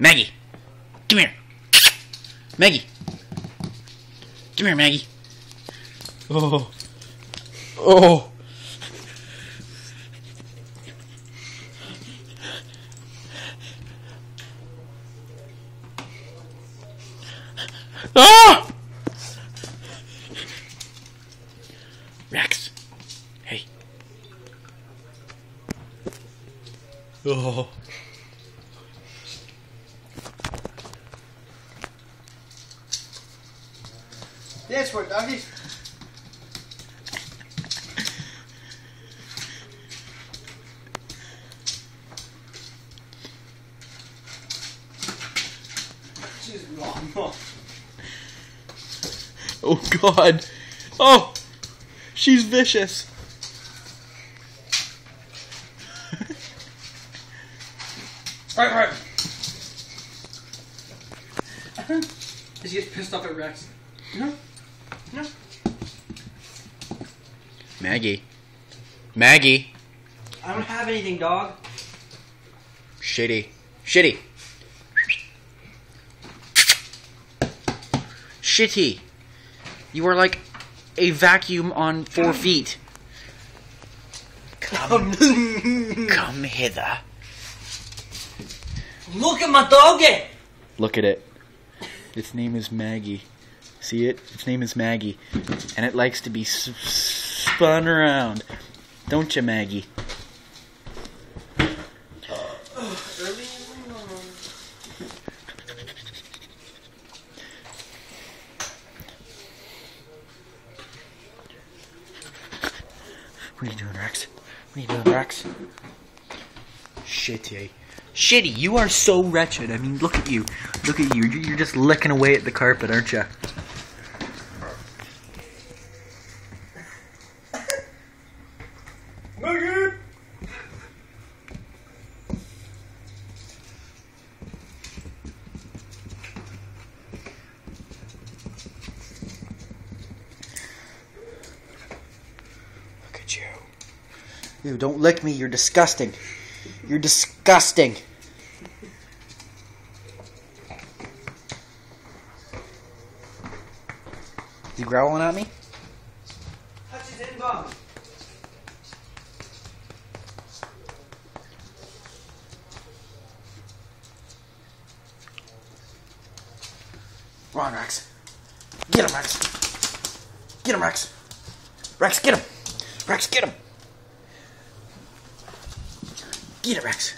Maggie, come here. Maggie, come here, Maggie. Oh, oh. Ah! Rex, hey. Oh. That's for doggy. She's wrong. Oh God. Oh, she's vicious. Right. She gets pissed off at Rex. No. Maggie. Maggie. I don't have anything, dog. Shitty. Shitty. You are like a vacuum on 4 feet. Come hither. Look at my doggy. Look at it. Its name is Maggie. See it? Its name is Maggie. And it likes to be spun around. Don't you, Maggie? Early in the morning. What are you doing, Rex? Shitty, you are so wretched. I mean, look at you. You're just licking away at the carpet, aren't you? Maggie! Look at you. Ew, don't lick me. You're disgusting. You're disgusting. You growling at me? Touch his in-bum. Come on, Rex. Get him, Rex. Get him, Rex. Rex, get him. Rex, get him. Get it, Rex.